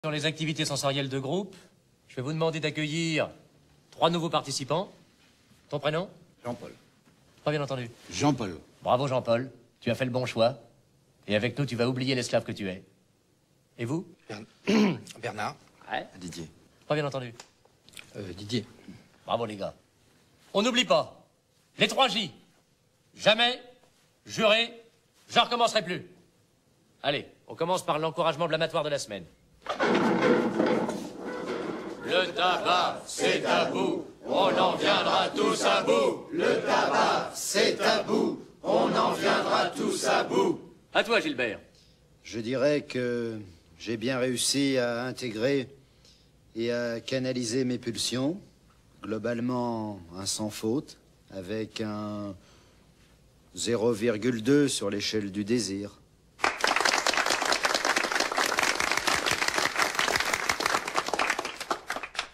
Sur les activités sensorielles de groupe, je vais vous demander d'accueillir 3 nouveaux participants. Ton prénom? Jean-Paul. Pas bien entendu. Jean-Paul. Bravo Jean-Paul, tu as fait le bon choix. Et avec nous, tu vas oublier l'esclave que tu es. Et vous? Bernard. Ouais. Didier. Pas bien entendu. Didier. Bravo les gars. On n'oublie pas, les 3 J. Jamais, juré, je recommencerai plus. Allez, on commence par l'encouragement blâmatoire de la semaine. Le tabac, c'est tabou, on en viendra tous à bout. Le tabac, c'est tabou, on en viendra tous à bout. À toi, Gilbert. Je dirais que j'ai bien réussi à intégrer et à canaliser mes pulsions. Globalement, un sans faute, avec un 0,2 sur l'échelle du désir.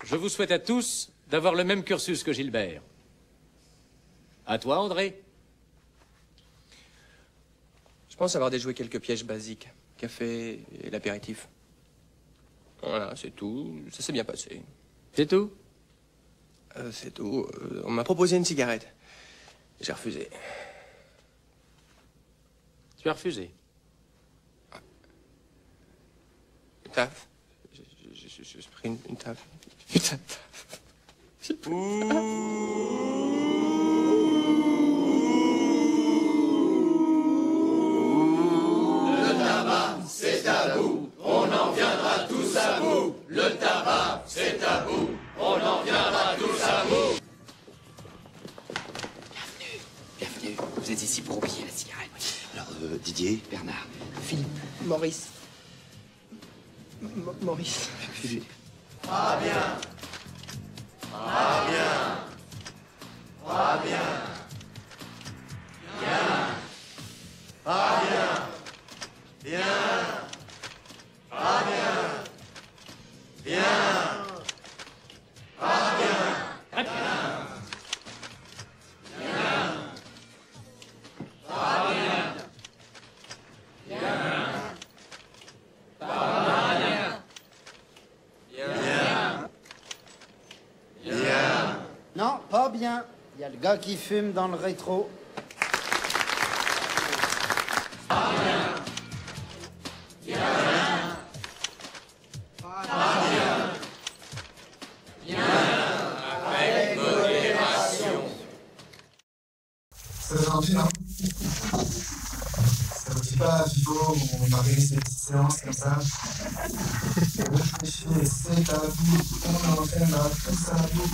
Je vous souhaite à tous d'avoir le même cursus que Gilbert. À toi, André. Je pense avoir déjoué quelques pièges basiques. Café et l'apéritif. Voilà, c'est tout. Ça s'est bien passé. C'est tout? C'est tout. On m'a proposé une cigarette. J'ai refusé. Tu as refusé. Une taf. J'ai pris une taf. Une taf. Le tabac, c'est tabou, on en viendra tous à bout. Le tabac, c'est tabou, on en viendra tous à bout. Bienvenue. Vous êtes ici pour oublier la cigarette. Alors, Didier. Bernard. Philippe. Maurice. Maurice. Philippe. Pas bien. Pas bien. Pas bien. Bien. Pas bien. Bien. Pas bien. Bien. Pas bien. Bien. Pas bien. Non, pas bien. Il y a le gars qui fume dans le rétro. Ça donne envie, non? Ça vous dit pas, Vivo, on organise des petites séances comme ça? Réfléchis, c'est à vous, on en viendra tous à vous.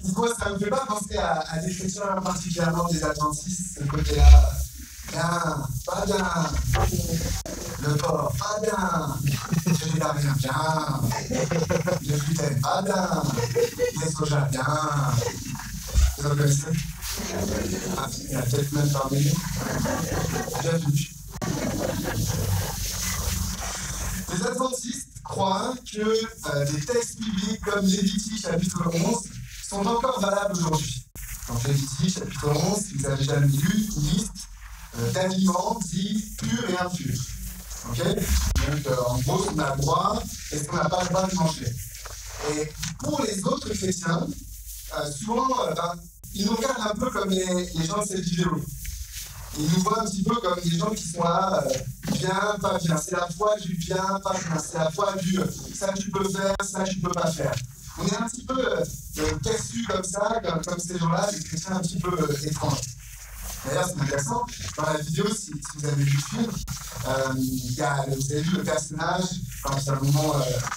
Vivo, ça me fait pas penser à des chrétiens particulièrement des adventistes, ce côté-là. Bien, pas bien. Le porc, pas bien. Le végétarien, bien. Le gluten, pas bien. Les soja, bien. Vous en connaissez? Ah, il y a peut-être même parmi nous. Bien vu. Les adventistes croient que des textes bibliques comme Lévitique chapitre 11 sont encore valables aujourd'hui. Donc Lévitique chapitre 11, si vous avez jamais lu, une liste d'aliments dits purs et impurs. Ok? Donc en gros, on a le droit et ce qu'on n'a pas le droit de manger. Et pour les autres chrétiens, souvent, ils nous regardent un peu comme les gens de cette vidéo. Ils nous voient un petit peu comme des gens qui sont là, bien, pas bien. C'est la foi du bien, pas bien. C'est la foi du ça tu peux faire, ça tu peux pas faire. On est un petit peu perçus comme ça, comme ces gens-là, des chrétiens un petit peu étranges. D'ailleurs, c'est intéressant, dans la vidéo, si vous avez vu le film, vous avez vu le personnage, quand à un moment,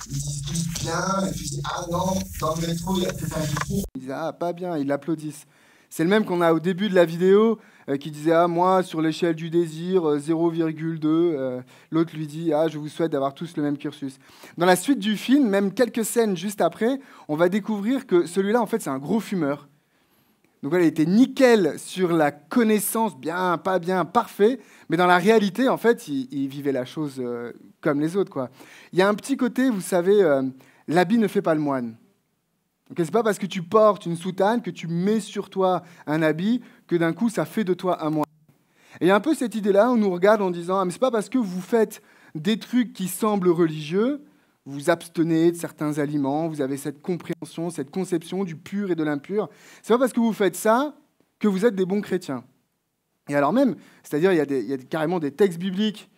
il discute bien, et puis il dit « Ah non, dans le métro, il y a quelqu'un qui trouve. » Ils disent « Ah, pas bien », ils l'applaudissent. C'est le même qu'on a au début de la vidéo, qui disait « Ah, moi, sur l'échelle du désir, 0,2 ». L'autre lui dit « Ah, je vous souhaite d'avoir tous le même cursus ». Dans la suite du film, même quelques scènes juste après, on va découvrir que celui-là, en fait, c'est un gros fumeur. Donc voilà, il était nickel sur la connaissance, bien, pas bien, parfait, mais dans la réalité, en fait, il vivait la chose comme les autres, quoi. Il y a un petit côté, vous savez, l'habit ne fait pas le moine. Okay, ce n'est pas parce que tu portes une soutane, que tu mets sur toi un habit, que d'un coup, ça fait de toi un moine. Et il y a un peu cette idée-là, on nous regarde en disant « Ah, mais c'est pas parce que vous faites des trucs qui semblent religieux, vous abstenez de certains aliments, vous avez cette compréhension, cette conception du pur et de l'impur. C'est pas parce que vous faites ça que vous êtes des bons chrétiens. » Et alors même, c'est-à-dire il y a carrément des textes bibliques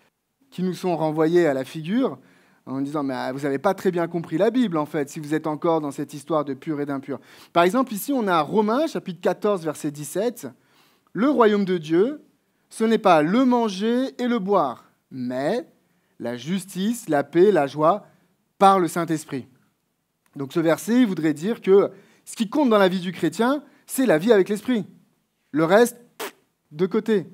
qui nous sont renvoyés à la figure en disant « Mais vous n'avez pas très bien compris la Bible, en fait, si vous êtes encore dans cette histoire de pur et d'impur. » Par exemple, ici, on a Romains, chapitre 14, verset 17. « Le royaume de Dieu, ce n'est pas le manger et le boire, mais la justice, la paix, la joie par le Saint-Esprit. » Donc ce verset voudrait dire que ce qui compte dans la vie du chrétien, c'est la vie avec l'Esprit. Le reste, de côté.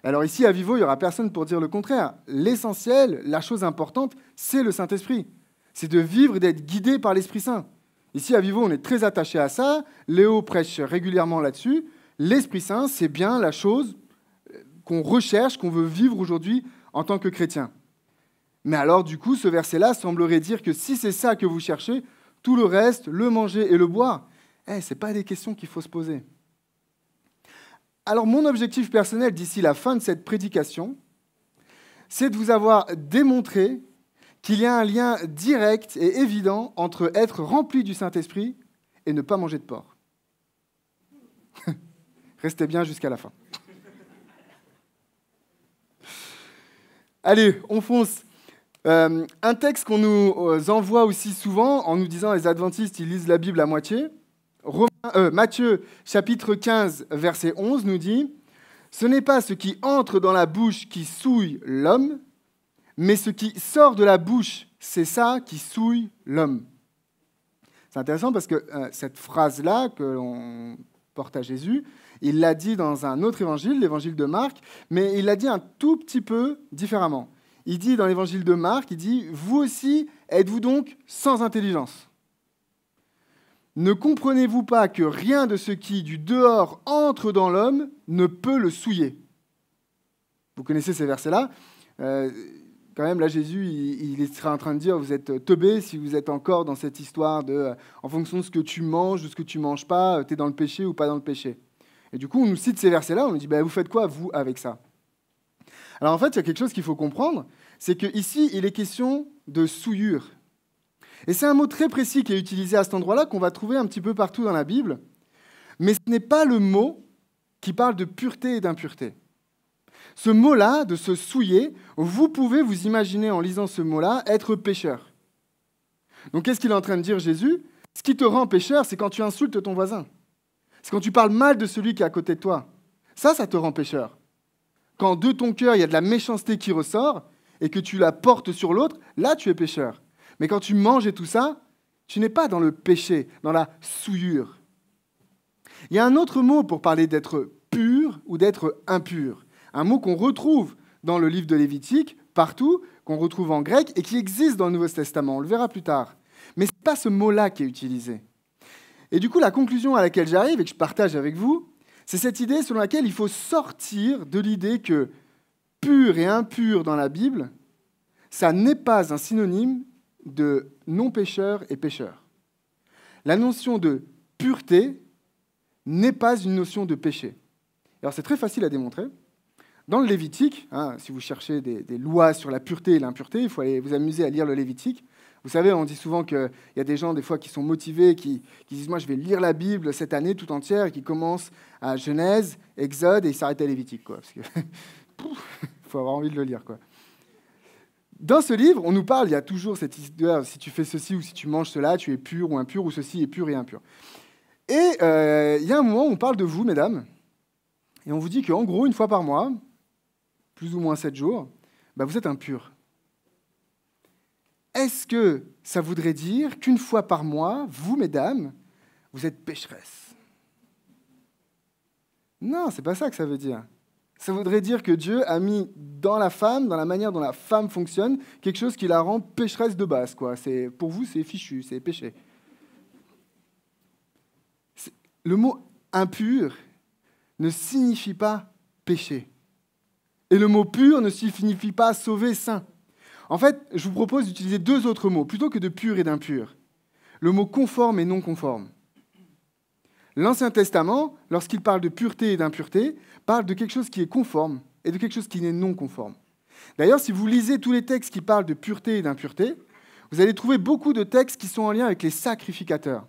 Alors ici, à Vivo, il n'y aura personne pour dire le contraire. L'essentiel, la chose importante, c'est le Saint-Esprit. C'est de vivre et d'être guidé par l'Esprit Saint. Ici, à Vivo, on est très attaché à ça. Léo prêche régulièrement là-dessus. L'Esprit Saint, c'est bien la chose qu'on recherche, qu'on veut vivre aujourd'hui en tant que chrétien. Mais alors, du coup, ce verset-là semblerait dire que si c'est ça que vous cherchez, tout le reste, le manger et le boire, ce n'est pas des questions qu'il faut se poser. Alors, mon objectif personnel d'ici la fin de cette prédication, c'est de vous avoir démontré qu'il y a un lien direct et évident entre être rempli du Saint-Esprit et ne pas manger de porc. Restez bien jusqu'à la fin. Allez, on fonce. Un texte qu'on nous envoie aussi souvent en nous disant les adventistes, ils lisent la Bible à moitié. Matthieu, chapitre 15, verset 11, nous dit « Ce n'est pas ce qui entre dans la bouche qui souille l'homme, mais ce qui sort de la bouche, c'est ça qui souille l'homme. » C'est intéressant parce que cette phrase-là que l'on porte à Jésus, il l'a dit dans un autre évangile, l'évangile de Marc, mais il l'a dit un tout petit peu différemment. Il dit dans l'évangile de Marc, il dit « Vous aussi, êtes-vous donc sans intelligence ? Ne comprenez-vous pas que rien de ce qui, du dehors, entre dans l'homme ne peut le souiller ?» Vous connaissez ces versets-là. Quand même, là, Jésus, il serait en train de dire « Vous êtes teubés si vous êtes encore dans cette histoire de en fonction de ce que tu manges, de ce que tu ne manges pas, tu es dans le péché ou pas dans le péché. » Et du coup, on nous cite ces versets-là, on nous dit « Vous faites quoi, vous, avec ça ?» Alors en fait, il y a quelque chose qu'il faut comprendre, c'est qu'ici, il est question de souillure. Et c'est un mot très précis qui est utilisé à cet endroit-là, qu'on va trouver un petit peu partout dans la Bible. Mais ce n'est pas le mot qui parle de pureté et d'impureté. Ce mot-là, de se souiller, vous pouvez vous imaginer en lisant ce mot-là, être pécheur. Donc qu'est-ce qu'il est en train de dire Jésus ? Ce qui te rend pécheur, c'est quand tu insultes ton voisin. C'est quand tu parles mal de celui qui est à côté de toi. Ça te rend pécheur. Quand de ton cœur, il y a de la méchanceté qui ressort et que tu la portes sur l'autre, là, tu es pécheur. Mais quand tu manges et tout ça, tu n'es pas dans le péché, dans la souillure. Il y a un autre mot pour parler d'être pur ou d'être impur. Un mot qu'on retrouve dans le livre de Lévitique, partout, qu'on retrouve en grec et qui existe dans le Nouveau Testament. On le verra plus tard. Mais ce n'est pas ce mot-là qui est utilisé. Et du coup, la conclusion à laquelle j'arrive et que je partage avec vous, c'est cette idée selon laquelle il faut sortir de l'idée que pur et impur dans la Bible, ça n'est pas un synonyme de non-pécheur et pécheur. La notion de pureté n'est pas une notion de péché. Alors c'est très facile à démontrer. Dans le Lévitique, si vous cherchez des lois sur la pureté et l'impureté, il faut aller vous amuser à lire le Lévitique. Vous savez, on dit souvent qu'il y a des gens des fois qui sont motivés, qui disent « moi je vais lire la Bible cette année tout entière » et qui commencent à Genèse, Exode et ils s'arrêtent à Lévitique. Quoi, parce que il faut avoir envie de le lire. Quoi. Dans ce livre, on nous parle, il y a toujours cette histoire, si tu fais ceci ou si tu manges cela, tu es pur ou impur, ou ceci est pur et impur. Et il y a un moment où on parle de vous, mesdames, et on vous dit qu'en gros, une fois par mois, plus ou moins 7 jours, vous êtes impurs. Est-ce que ça voudrait dire qu'une fois par mois, vous, mesdames, vous êtes pécheresses ? Non, c'est pas ça que ça veut dire. Ça voudrait dire que Dieu a mis dans la femme, dans la manière dont la femme fonctionne, quelque chose qui la rend pécheresse de base. Quoi. Pour vous, c'est fichu, c'est péché. Le mot impur ne signifie pas péché. Et le mot pur ne signifie pas sauver, saint. En fait, je vous propose d'utiliser 2 autres mots, plutôt que de pur et d'impur. Le mot conforme et non conforme. l'Ancien Testament, lorsqu'il parle de pureté et d'impureté, parle de quelque chose qui est conforme et de quelque chose qui n'est non conforme. D'ailleurs, si vous lisez tous les textes qui parlent de pureté et d'impureté, vous allez trouver beaucoup de textes qui sont en lien avec les sacrificateurs.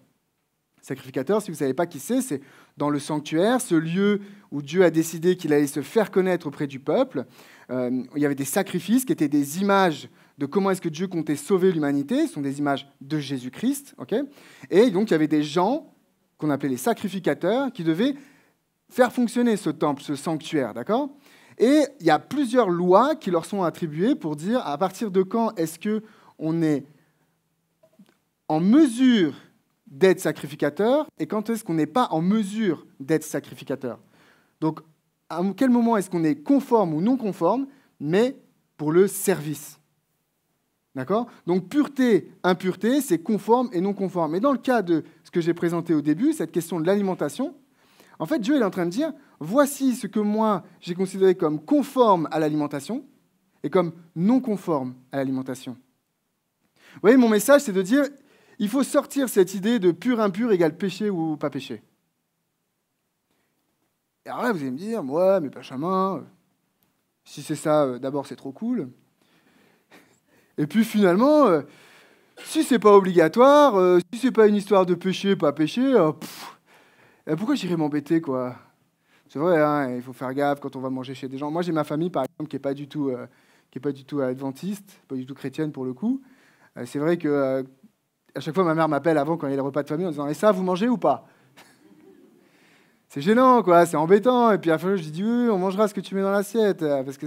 Sacrificateur, si vous ne savez pas qui c'est dans le sanctuaire, ce lieu où Dieu a décidé qu'il allait se faire connaître auprès du peuple. Il y avait des sacrifices qui étaient des images de comment est-ce que Dieu comptait sauver l'humanité. Ce sont des images de Jésus-Christ. Okay, et donc, il y avait des gens qu'on appelait les sacrificateurs qui devaient faire fonctionner ce temple, ce sanctuaire. D'accord ? Et il y a plusieurs lois qui leur sont attribuées pour dire à partir de quand est-ce qu'on est en mesure d'être sacrificateur et quand est-ce qu'on n'est pas en mesure d'être sacrificateur. Donc, à quel moment est-ce qu'on est conforme ou non conforme, mais pour le service. D'accord ? Donc, pureté, impureté, c'est conforme et non conforme. Et dans le cas de ce que j'ai présenté au début, cette question de l'alimentation, en fait, Dieu est en train de dire, voici ce que moi, j'ai considéré comme conforme à l'alimentation et comme non conforme à l'alimentation. Vous voyez, mon message, c'est de dire, il faut sortir cette idée de pur, impur égale péché ou pas péché. Et alors là, vous allez me dire, ouais, mais Benjamin, si c'est ça, d'abord, c'est trop cool. Et puis finalement, si c'est pas obligatoire, si c'est pas une histoire de péché, pas péché, pourquoi j'irais m'embêter, quoi ? C'est vrai, hein, il faut faire gaffe quand on va manger chez des gens. Moi, j'ai ma famille, par exemple, qui n'est pas du tout adventiste, pas du tout chrétienne pour le coup. C'est vrai que à chaque fois, ma mère m'appelle avant quand il y a le repas de famille en disant « Et ça, vous mangez ou pas ?» C'est gênant, quoi, c'est embêtant. Et puis à la fin, je dis « Oui, on mangera ce que tu mets dans l'assiette. » Parce que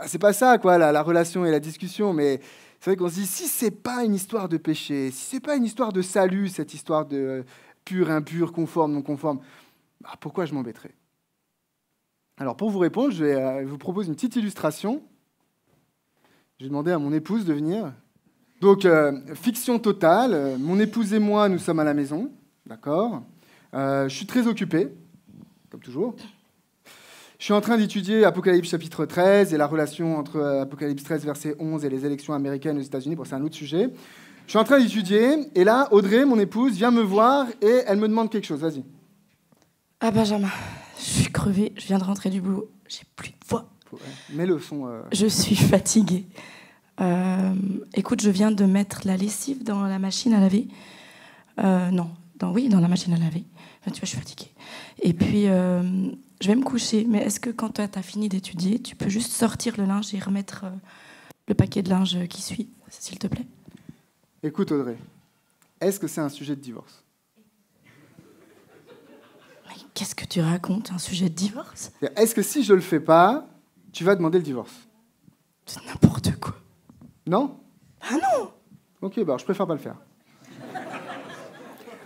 c'est pas ça, quoi, la relation et la discussion. Mais c'est vrai qu'on se dit « Si c'est pas une histoire de péché, si c'est pas une histoire de salut, cette histoire de pur, impur, conforme, non conforme, pourquoi je m'embêterais ?» Alors, pour vous répondre, je vous propose une petite illustration. J'ai demandé à mon épouse de venir. Donc, fiction totale. Mon épouse et moi, nous sommes à la maison. D'accord ? Je suis très occupé, comme toujours. Je suis en train d'étudier Apocalypse chapitre 13 et la relation entre Apocalypse 13, verset 11 et les élections américaines aux États-Unis. Bon, c'est un autre sujet. Je suis en train d'étudier. Et là, Audrey, mon épouse, vient me voir et elle me demande quelque chose. Vas-y. Ah, Benjamin, je suis crevée. Je viens de rentrer du boulot. J'ai plus de voix. Mets le son. Je suis fatiguée. Écoute, je viens de mettre la lessive dans la machine à laver. Dans la machine à laver. Enfin, tu vois, je suis fatiguée. Et puis, je vais me coucher. Mais est-ce que quand tu as fini d'étudier, tu peux juste sortir le linge et remettre le paquet de linge qui suit, s'il te plaît ? Écoute, Audrey, est-ce que c'est un sujet de divorce ? Mais qu'est-ce que tu racontes, un sujet de divorce ? Est-ce que si je le fais pas, tu vas demander le divorce ? C'est n'importe quoi. Non ? Ah non ! Ok, je préfère pas le faire.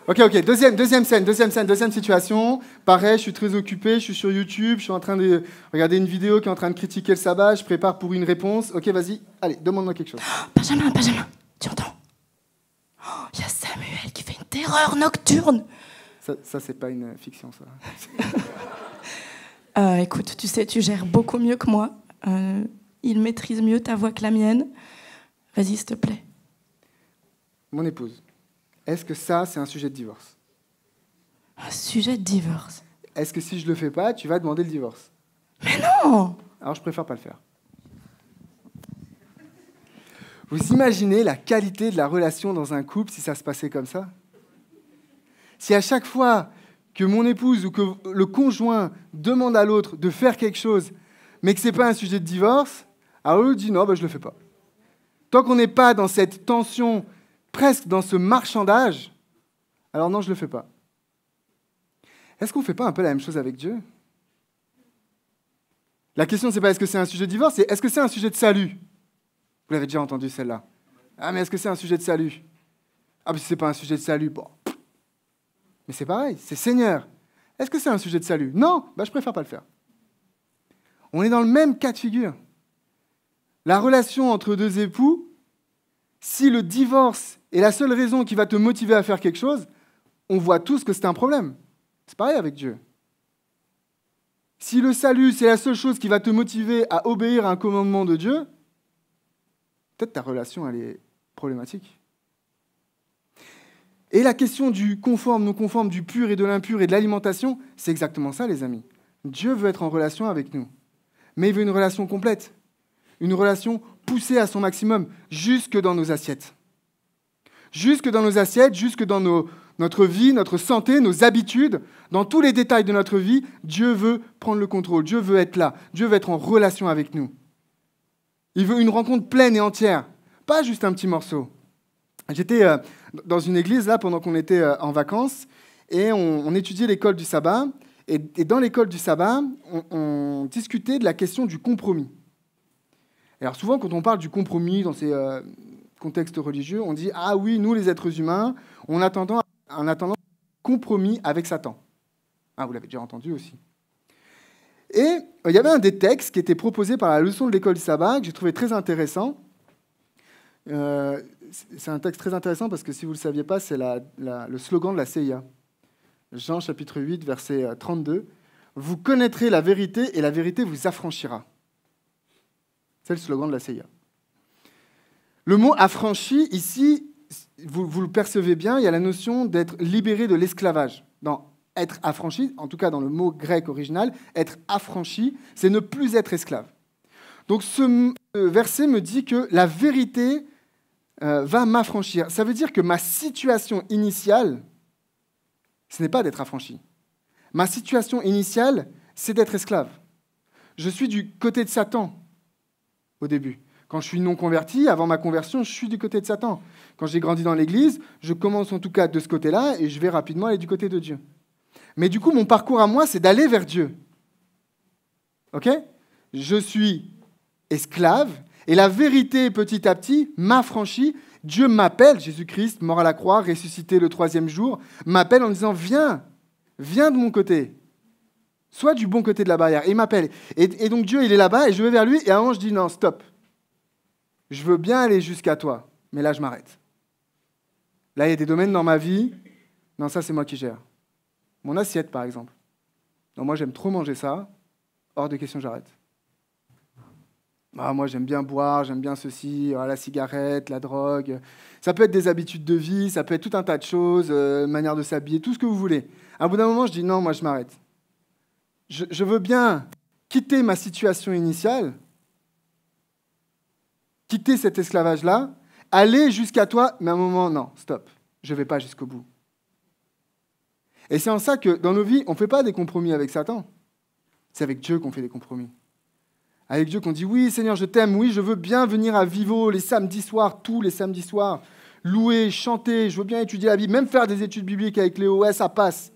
Ok, deuxième situation. Pareil, je suis très occupé, je suis sur YouTube, je suis en train de regarder une vidéo qui est en train de critiquer le sabbat, je prépare pour une réponse. Ok, vas-y, allez, demande-moi quelque chose. Benjamin, tu entends ? Il y a Samuel qui fait une terreur nocturne. Ça c'est pas une fiction, ça. Écoute, tu sais, tu gères beaucoup mieux que moi. Il maîtrise mieux ta voix que la mienne. Vas-y, s'il te plaît. Mon épouse, est-ce que ça, c'est un sujet de divorce ? Un sujet de divorce ? Est-ce que si je le fais pas, tu vas demander le divorce ? Mais non ! Alors, je préfère pas le faire. Vous imaginez la qualité de la relation dans un couple si ça se passait comme ça ? Si à chaque fois que mon épouse ou que le conjoint demande à l'autre de faire quelque chose, mais que ce n'est pas un sujet de divorce, alors l'autre dit non, je ne le fais pas. Tant qu'on n'est pas dans cette tension, presque dans ce marchandage, alors non, je ne le fais pas. Est-ce qu'on ne fait pas un peu la même chose avec Dieu ? La question, ce n'est pas est-ce que c'est un sujet de divorce, c'est est-ce que c'est un sujet de salut ? Vous l'avez déjà entendu celle-là. Ah, mais est-ce que c'est un sujet de salut ? Ah, mais si ce n'est pas un sujet de salut, bon. Mais c'est pareil, c'est Seigneur. Est-ce que c'est un sujet de salut ? Non, je préfère pas le faire. On est dans le même cas de figure. La relation entre deux époux, si le divorce est la seule raison qui va te motiver à faire quelque chose, on voit tous que c'est un problème. C'est pareil avec Dieu. Si le salut, c'est la seule chose qui va te motiver à obéir à un commandement de Dieu, peut-être ta relation, elle est problématique. Et la question du conforme, non conforme, du pur et de l'impur et de l'alimentation, c'est exactement ça, les amis. Dieu veut être en relation avec nous. Mais il veut une relation complète. Une relation poussée à son maximum, jusque dans nos assiettes. Jusque dans nos assiettes, jusque dans notre vie, notre santé, nos habitudes, dans tous les détails de notre vie, Dieu veut prendre le contrôle. Dieu veut être là. Dieu veut être en relation avec nous. Il veut une rencontre pleine et entière, pas juste un petit morceau. J'étais dans une église là pendant qu'on était en vacances et on étudiait l'école du sabbat. Et dans l'école du sabbat, on discutait de la question du compromis. Alors souvent, quand on parle du compromis dans ces contextes religieux, on dit « Ah oui, nous les êtres humains, on a tendance à compromis avec Satan. » Ah, vous l'avez déjà entendu aussi. Et il y avait un des textes qui était proposé par la leçon de l'école du sabbat que j'ai trouvé très intéressant. C'est un texte très intéressant parce que si vous ne le saviez pas, c'est le slogan de la CIA. Jean chapitre 8, verset 32. « Vous connaîtrez la vérité et la vérité vous affranchira. » C'est le slogan de la CIA. Le mot « affranchi », ici, vous le percevez bien, il y a la notion d'être libéré de l'esclavage. Dans « être affranchi », en tout cas dans le mot grec original, « être affranchi », c'est ne plus être esclave. Donc ce verset me dit que la vérité va m'affranchir. Ça veut dire que ma situation initiale, ce n'est pas d'être affranchi. Ma situation initiale, c'est d'être esclave. Je suis du côté de Satan au début. Quand je suis non converti, avant ma conversion, je suis du côté de Satan. Quand j'ai grandi dans l'Église, je commence en tout cas de ce côté-là et je vais rapidement aller du côté de Dieu. Mais du coup, mon parcours à moi, c'est d'aller vers Dieu. Ok ? Je suis esclave et la vérité, petit à petit, m'affranchit. Dieu m'appelle, Jésus-Christ, mort à la croix, ressuscité le 3e jour, m'appelle en disant « Viens, viens de mon côté. Sois du bon côté de la barrière. » Et il m'appelle. Et donc Dieu, il est là-bas et je vais vers lui et à un moment, je dis « Non, stop. Je veux bien aller jusqu'à toi, mais là, je m'arrête. Là, il y a des domaines dans ma vie. Non, ça, c'est moi qui gère. Mon assiette, par exemple. Non, moi, j'aime trop manger ça. Hors de question, j'arrête. Ah, moi, j'aime bien boire, j'aime bien ceci, la cigarette, la drogue. Ça peut être des habitudes de vie, ça peut être tout un tas de choses, manière de s'habiller, tout ce que vous voulez. À bout d'un moment, je dis non, moi, je m'arrête. Je veux bien quitter ma situation initiale, quitter cet esclavage-là, aller jusqu'à toi, mais à un moment, non, stop, je ne vais pas jusqu'au bout. Et c'est en ça que dans nos vies, on ne fait pas des compromis avec Satan. C'est avec Dieu qu'on fait des compromis. Avec Dieu qu'on dit, oui Seigneur, je t'aime, oui, je veux bien venir à Vivo les samedis soirs, tous les samedis soirs, louer, chanter, je veux bien étudier la Bible, même faire des études bibliques avec Léo, ouais, ça passe.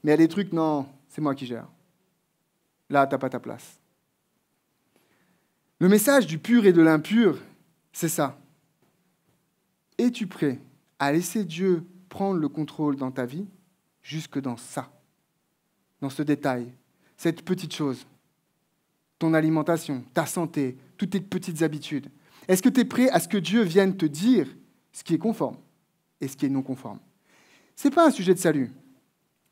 Mais il y a des trucs, non, c'est moi qui gère. Là, tu n'as pas ta place. Le message du pur et de l'impur, c'est ça. Es-tu prêt à laisser Dieu prendre le contrôle dans ta vie, jusque dans ça, dans ce détail, cette petite chose, ton alimentation, ta santé, toutes tes petites habitudes? Est-ce que tu es prêt à ce que Dieu vienne te dire ce qui est conforme et ce qui est non conforme? Ce n'est pas un sujet de salut.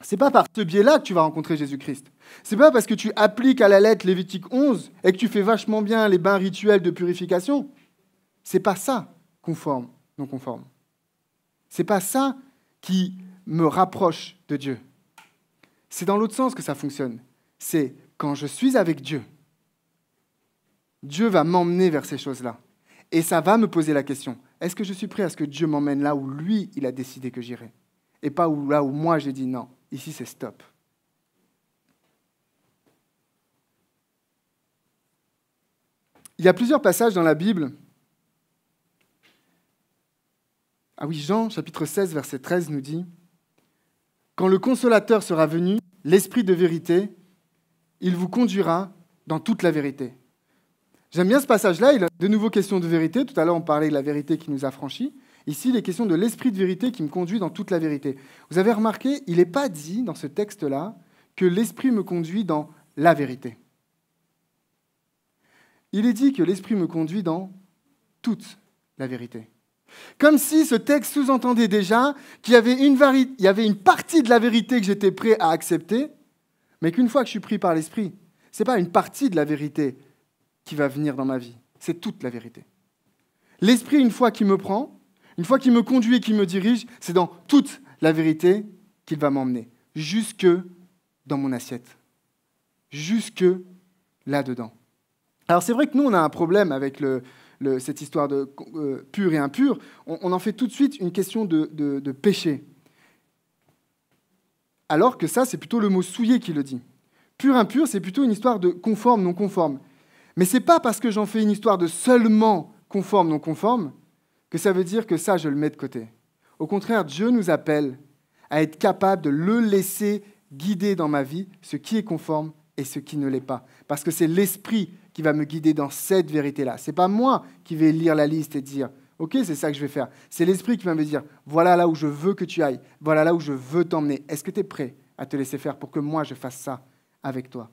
Ce n'est pas par ce biais-là que tu vas rencontrer Jésus-Christ. Ce n'est pas parce que tu appliques à la lettre Lévitique 11 et que tu fais vachement bien les bains rituels de purification. Ce n'est pas ça, conforme, non conforme. Ce n'est pas ça qui me rapproche de Dieu. C'est dans l'autre sens que ça fonctionne. C'est quand je suis avec Dieu, Dieu va m'emmener vers ces choses-là. Et ça va me poser la question, est-ce que je suis prêt à ce que Dieu m'emmène là où lui, il a décidé que j'irai? Et pas là où moi, j'ai dit non, ici c'est stop. Il y a plusieurs passages dans la Bible. Ah oui, Jean, chapitre 16, verset 13 nous dit « Quand le Consolateur sera venu, l'Esprit de vérité, il vous conduira dans toute la vérité. » J'aime bien ce passage-là, il a de nouveau question de vérité. Tout à l'heure, on parlait de la vérité qui nous affranchit. Ici, il est question de l'Esprit de vérité qui me conduit dans toute la vérité. Vous avez remarqué, il n'est pas dit dans ce texte-là que l'Esprit me conduit dans la vérité. Il est dit que l'Esprit me conduit dans toute la vérité. Comme si ce texte sous-entendait déjà qu'il y avait une partie de la vérité que j'étais prêt à accepter, mais qu'une fois que je suis pris par l'Esprit, ce n'est pas une partie de la vérité qui va venir dans ma vie, c'est toute la vérité. L'Esprit, une fois qu'il me prend, une fois qu'il me conduit et qu'il me dirige, c'est dans toute la vérité qu'il va m'emmener, jusque dans mon assiette, jusque là-dedans. Alors c'est vrai que nous, on a un problème avec cette histoire de pur et impur. On en fait tout de suite une question de péché. Alors que ça, c'est plutôt le mot souillé qui le dit. Pur, impur, c'est plutôt une histoire de conforme, non conforme. Mais ce n'est pas parce que j'en fais une histoire de seulement conforme, non conforme, que ça veut dire que ça, je le mets de côté. Au contraire, Dieu nous appelle à être capable de le laisser guider dans ma vie, ce qui est conforme et ce qui ne l'est pas. Parce que c'est l'Esprit qui va me guider dans cette vérité-là. Ce n'est pas moi qui vais lire la liste et dire « Ok, c'est ça que je vais faire ». C'est l'Esprit qui va me dire « Voilà là où je veux que tu ailles. Voilà là où je veux t'emmener. Est-ce que tu es prêt à te laisser faire pour que moi, je fasse ça avec toi ?»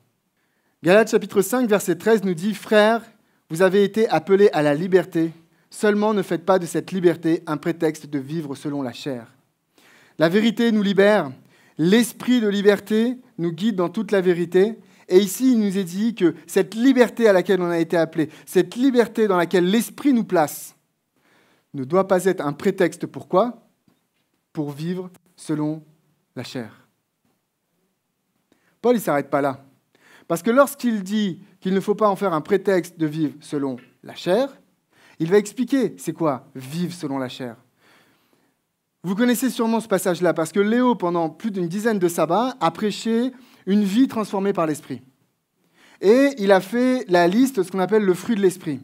Galates chapitre 5, verset 13 nous dit « Frères, vous avez été appelés à la liberté. Seulement ne faites pas de cette liberté un prétexte de vivre selon la chair. » La vérité nous libère. L'esprit de liberté nous guide dans toute la vérité. Et ici, il nous est dit que cette liberté à laquelle on a été appelé, cette liberté dans laquelle l'esprit nous place, ne doit pas être un prétexte. Pourquoi ? Pour vivre selon la chair. Paul, il ne s'arrête pas là. Parce que lorsqu'il dit qu'il ne faut pas en faire un prétexte de vivre selon la chair, il va expliquer c'est quoi vivre selon la chair. Vous connaissez sûrement ce passage-là, parce que Léo, pendant plus d'une dizaine de sabbats, a prêché une vie transformée par l'Esprit. Et il a fait la liste de ce qu'on appelle le fruit de l'Esprit.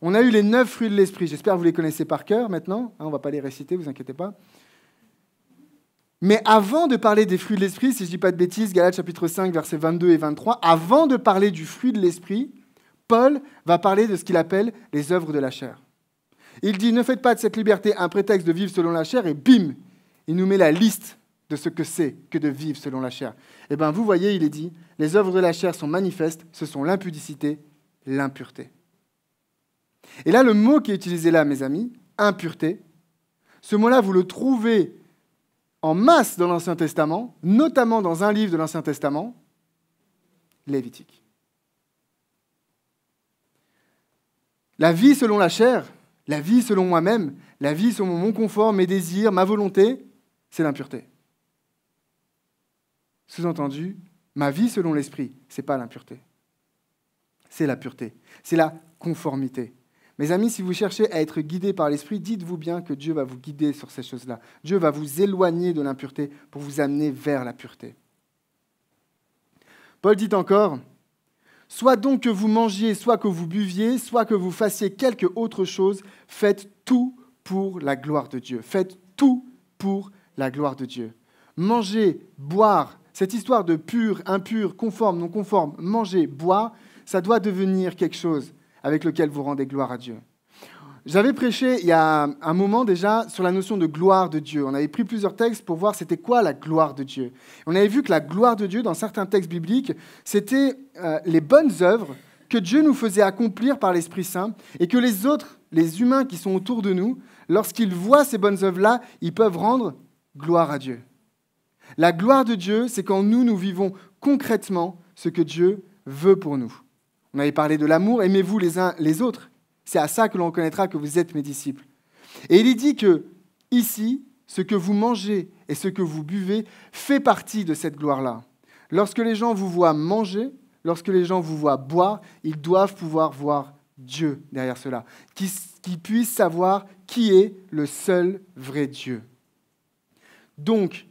On a eu les 9 fruits de l'Esprit. J'espère que vous les connaissez par cœur maintenant. On ne va pas les réciter, vous inquiétez pas. Mais avant de parler des fruits de l'Esprit, si je ne dis pas de bêtises, Galates chapitre 5, versets 22 et 23, avant de parler du fruit de l'Esprit, Paul va parler de ce qu'il appelle les œuvres de la chair. Il dit, ne faites pas de cette liberté un prétexte de vivre selon la chair, et bim, il nous met la liste de ce que c'est que de vivre selon la chair. Eh bien, vous voyez, il est dit, les œuvres de la chair sont manifestes, ce sont l'impudicité, l'impureté. Et là, le mot qui est utilisé là, mes amis, impureté, ce mot-là, vous le trouvez en masse dans l'Ancien Testament, notamment dans un livre de l'Ancien Testament, Lévitique. La vie selon la chair, la vie selon moi-même, la vie selon mon confort, mes désirs, ma volonté, c'est l'impureté. Sous-entendu, ma vie selon l'esprit, ce n'est pas l'impureté. C'est la pureté, c'est la conformité. Mes amis, si vous cherchez à être guidés par l'esprit, dites-vous bien que Dieu va vous guider sur ces choses-là. Dieu va vous éloigner de l'impureté pour vous amener vers la pureté. Paul dit encore, « Soit donc que vous mangiez, soit que vous buviez, soit que vous fassiez quelque autre chose, faites tout pour la gloire de Dieu. » Faites tout pour la gloire de Dieu. Manger, boire, cette histoire de pur, impur, conforme, non conforme, manger, boire, ça doit devenir quelque chose avec lequel vous rendez gloire à Dieu. J'avais prêché il y a un moment déjà sur la notion de gloire de Dieu. On avait pris plusieurs textes pour voir c'était quoi la gloire de Dieu. On avait vu que la gloire de Dieu, dans certains textes bibliques, c'était les bonnes œuvres que Dieu nous faisait accomplir par l'Esprit Saint et que les autres, les humains qui sont autour de nous, lorsqu'ils voient ces bonnes œuvres-là, ils peuvent rendre gloire à Dieu. La gloire de Dieu, c'est quand nous vivons concrètement ce que Dieu veut pour nous. On avait parlé de l'amour, aimez-vous les uns les autres. C'est à ça que l'on reconnaîtra que vous êtes mes disciples. Et il est dit que, ici, ce que vous mangez et ce que vous buvez fait partie de cette gloire-là. Lorsque les gens vous voient manger, lorsque les gens vous voient boire, ils doivent pouvoir voir Dieu derrière cela, qu'ils puissent savoir qui est le seul vrai Dieu. Donc,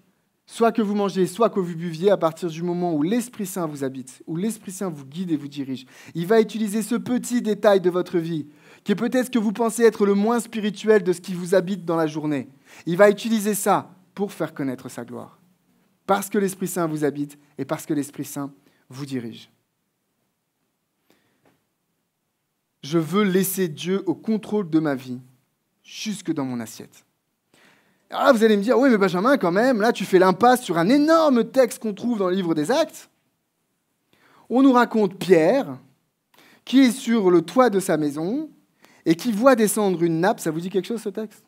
soit que vous mangiez, soit que vous buviez, à partir du moment où l'Esprit Saint vous habite, où l'Esprit Saint vous guide et vous dirige, il va utiliser ce petit détail de votre vie, qui est peut-être ce que vous pensez être le moins spirituel de ce qui vous habite dans la journée. Il va utiliser ça pour faire connaître sa gloire. Parce que l'Esprit Saint vous habite et parce que l'Esprit Saint vous dirige. Je veux laisser Dieu au contrôle de ma vie, jusque dans mon assiette. Alors là, vous allez me dire, oui, mais Benjamin, quand même, là, tu fais l'impasse sur un énorme texte qu'on trouve dans le livre des Actes. On nous raconte Pierre, qui est sur le toit de sa maison et qui voit descendre une nappe. Ça vous dit quelque chose, ce texte ?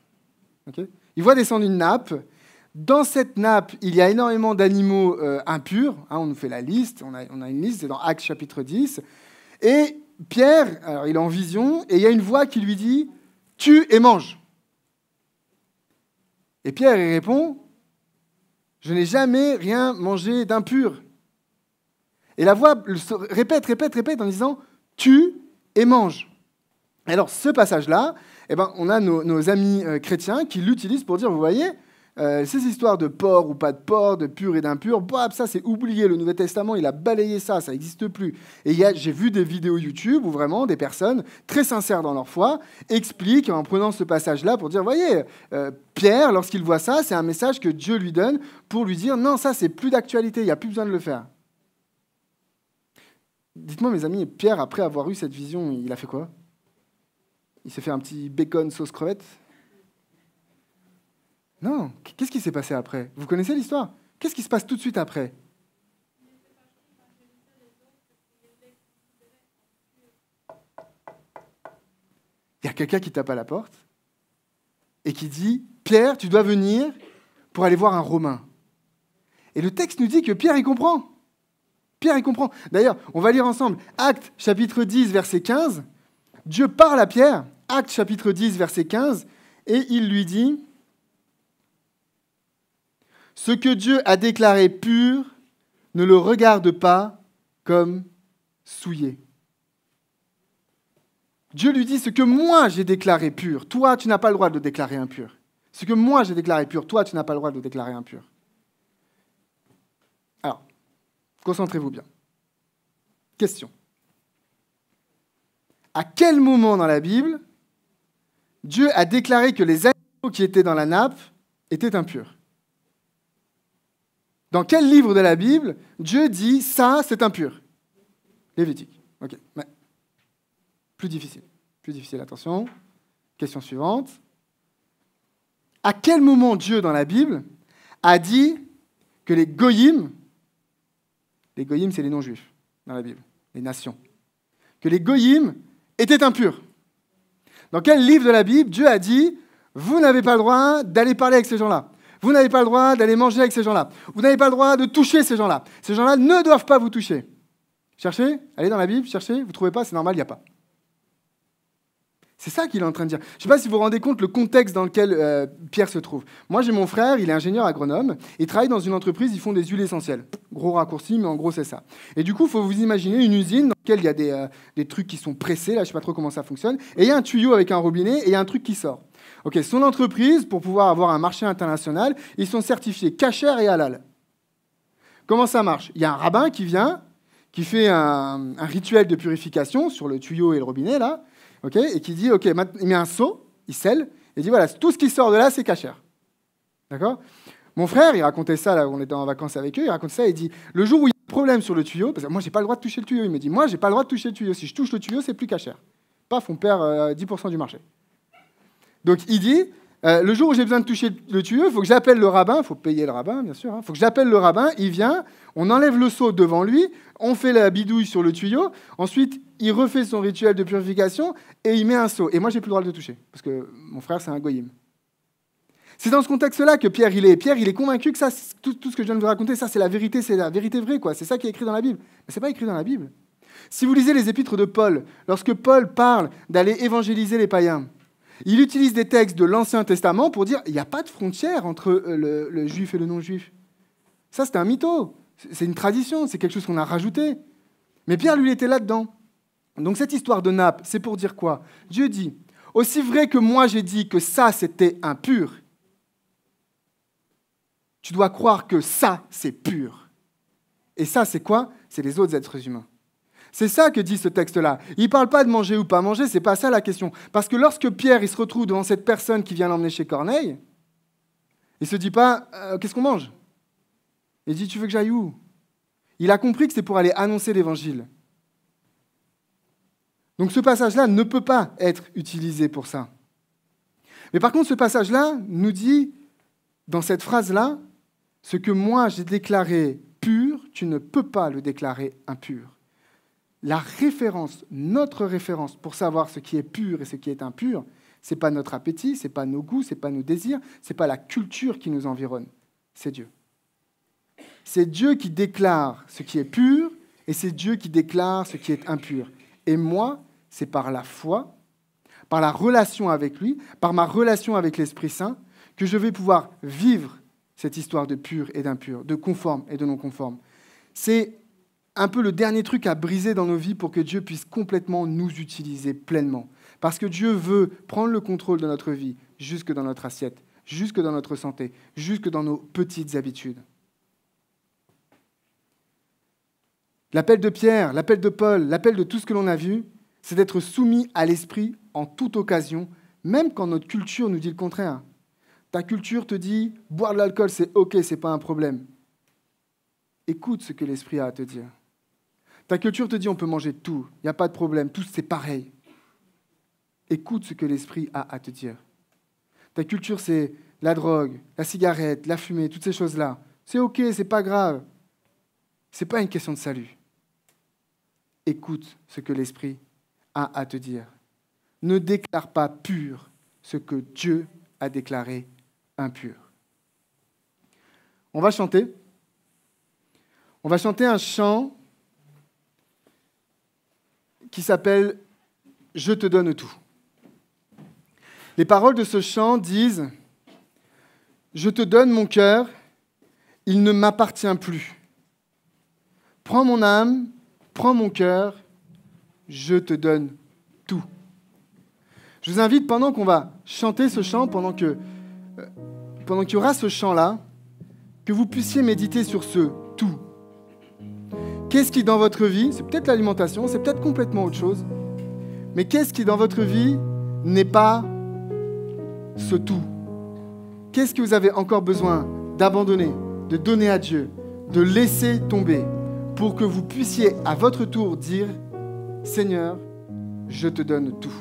Okay. Il voit descendre une nappe. Dans cette nappe, il y a énormément d'animaux impurs. On nous fait la liste. On a une liste, c'est dans Actes chapitre 10. Et Pierre, alors, il est en vision, et il y a une voix qui lui dit « Tue et mange ». Et Pierre, il répond Je n'ai jamais rien mangé d'impur. Et la voix répète en disant « tue et mange ». Alors, ce passage-là, on a nos amis chrétiens qui l'utilisent pour dire, vous voyez, ces histoires de porc ou pas de porc, de pur et d'impur, ça c'est oublié, le Nouveau Testament, il a balayé ça n'existe plus. Et j'ai vu des vidéos YouTube où vraiment des personnes très sincères dans leur foi expliquent en prenant ce passage-là pour dire, vous voyez, Pierre, lorsqu'il voit ça, c'est un message que Dieu lui donne pour lui dire, non, ça c'est plus d'actualité, il n'y a plus besoin de le faire. Dites-moi, mes amis, Pierre, après avoir eu cette vision, il a fait quoi? Il s'est fait un petit bacon sauce crevette? Non. Qu'est-ce qui s'est passé après? Vous connaissez l'histoire? Qu'est-ce qui se passe tout de suite après? Il y a quelqu'un qui tape à la porte et qui dit « Pierre, tu dois venir pour aller voir un Romain. » Et le texte nous dit que Pierre, il comprend. Pierre, il comprend. D'ailleurs, on va lire ensemble Actes, chapitre 10, verset 15. Dieu parle à Pierre, Actes, chapitre 10, verset 15, et il lui dit « Ce que Dieu a déclaré pur, ne le regarde pas comme souillé. » Dieu lui dit « Ce que moi j'ai déclaré pur, toi, tu n'as pas le droit de le déclarer impur. Ce que moi j'ai déclaré pur, toi, tu n'as pas le droit de le déclarer impur. » Alors, concentrez-vous bien. Question. À quel moment dans la Bible, Dieu a déclaré que les animaux qui étaient dans la nappe étaient impurs? Dans quel livre de la Bible, Dieu dit « ça, c'est impur » ? Lévitique. Ok. Mais plus difficile. Plus difficile, attention. Question suivante. À quel moment Dieu, dans la Bible, a dit que les goyim, c'est les non-juifs dans la Bible, les nations, que les goyim étaient impurs? Dans quel livre de la Bible Dieu a dit « vous n'avez pas le droit d'aller parler avec ces gens-là. Vous n'avez pas le droit d'aller manger avec ces gens-là. Vous n'avez pas le droit de toucher ces gens-là. Ces gens-là ne doivent pas vous toucher. » Cherchez, allez dans la Bible, cherchez, vous ne trouvez pas, c'est normal, il n'y a pas. C'est ça qu'il est en train de dire. Je ne sais pas si vous vous rendez compte le contexte dans lequel Pierre se trouve. Moi, j'ai mon frère, il est ingénieur agronome, il travaille dans une entreprise, ils font des huiles essentielles. Gros raccourci, mais en gros, c'est ça. Et du coup, il faut vous imaginer une usine dans laquelle il y a des trucs qui sont pressés, là, je ne sais pas trop comment ça fonctionne, et il y a un tuyau avec un robinet, et il y a un truc qui sort. Ok, son entreprise, pour pouvoir avoir un marché international, ils sont certifiés kasher et halal. Comment ça marche? Il y a un rabbin qui vient, qui fait un rituel de purification sur le tuyau et le robinet, là, okay, et qui dit, ok, il met un seau, il scelle, et il dit, voilà, tout ce qui sort de là, c'est kasher. D'accord? Mon frère, il racontait ça, là, on était en vacances avec eux, il raconte ça, il dit, le jour où il y a un problème sur le tuyau, parce que moi, j'ai pas le droit de toucher le tuyau, il me dit, moi, j'ai pas le droit de toucher le tuyau, si je touche le tuyau, c'est plus kasher. Paf, on perd 10% du marché. Donc, il dit, le jour où j'ai besoin de toucher le tuyau, il faut que j'appelle le rabbin, il faut payer le rabbin, bien sûr, il faut que j'appelle le rabbin, il vient, on enlève le seau devant lui, on fait la bidouille sur le tuyau, ensuite, il refait son rituel de purification et il met un seau. Et moi, j'ai plus le droit de le toucher, parce que mon frère, c'est un goyim. C'est dans ce contexte-là que Pierre, il est convaincu que ça, tout ce que je viens de vous raconter, ça, c'est la vérité vraie, quoi. C'est ça qui est écrit dans la Bible. Mais c'est pas écrit dans la Bible. Si vous lisez les épîtres de Paul, lorsque Paul parle d'aller évangéliser les païens, il utilise des textes de l'Ancien Testament pour dire qu'il n'y a pas de frontière entre le juif et le non-juif. Ça, c'était un mytho. C'est une tradition, c'est quelque chose qu'on a rajouté. Mais Pierre, lui, était là-dedans. Donc cette histoire de nappe, c'est pour dire quoi? Dieu dit, aussi vrai que moi j'ai dit que ça, c'était impur, tu dois croire que ça, c'est pur. Et ça, c'est quoi? C'est les autres êtres humains. C'est ça que dit ce texte-là. Il ne parle pas de manger ou pas manger, c'est pas ça la question. Parce que lorsque Pierre il se retrouve devant cette personne qui vient l'emmener chez Corneille, il ne se dit pas « qu'est-ce qu'on mange ?» Il dit « tu veux que j'aille où ?» Il a compris que c'est pour aller annoncer l'évangile. Donc ce passage-là ne peut pas être utilisé pour ça. Mais par contre, ce passage-là nous dit, dans cette phrase-là, « ce que moi j'ai déclaré pur, tu ne peux pas le déclarer impur. » La référence, notre référence pour savoir ce qui est pur et ce qui est impur, ce n'est pas notre appétit, ce n'est pas nos goûts, ce n'est pas nos désirs, ce n'est pas la culture qui nous environne, c'est Dieu. C'est Dieu qui déclare ce qui est pur et c'est Dieu qui déclare ce qui est impur. Et moi, c'est par la foi, par la relation avec lui, par ma relation avec l'Esprit Saint, que je vais pouvoir vivre cette histoire de pur et d'impur, de conforme et de non conforme. C'est un peu le dernier truc à briser dans nos vies pour que Dieu puisse complètement nous utiliser pleinement. Parce que Dieu veut prendre le contrôle de notre vie, jusque dans notre assiette, jusque dans notre santé, jusque dans nos petites habitudes. L'appel de Pierre, l'appel de Paul, l'appel de tout ce que l'on a vu, c'est d'être soumis à l'esprit en toute occasion, même quand notre culture nous dit le contraire. Ta culture te dit, boire de l'alcool, c'est OK, c'est pas un problème. Écoute ce que l'esprit a à te dire. Ta culture te dit, on peut manger tout, il n'y a pas de problème, tout c'est pareil. Écoute ce que l'esprit a à te dire. Ta culture, c'est la drogue, la cigarette, la fumée, toutes ces choses-là. C'est OK, c'est pas grave. C'est pas une question de salut. Écoute ce que l'esprit a à te dire. Ne déclare pas pur ce que Dieu a déclaré impur. On va chanter. On va chanter un chant qui s'appelle « Je te donne tout ». Les paroles de ce chant disent « Je te donne mon cœur, il ne m'appartient plus. Prends mon âme, prends mon cœur, je te donne tout. » Je vous invite, pendant qu'on va chanter ce chant, pendant qu'il y aura ce chant-là, que vous puissiez méditer sur ce tout. Qu'est-ce qui, dans votre vie, c'est peut-être l'alimentation, c'est peut-être complètement autre chose, mais qu'est-ce qui, dans votre vie, n'est pas ce tout? Qu'est-ce que vous avez encore besoin d'abandonner, de donner à Dieu, de laisser tomber, pour que vous puissiez, à votre tour, dire « Seigneur, je te donne tout ».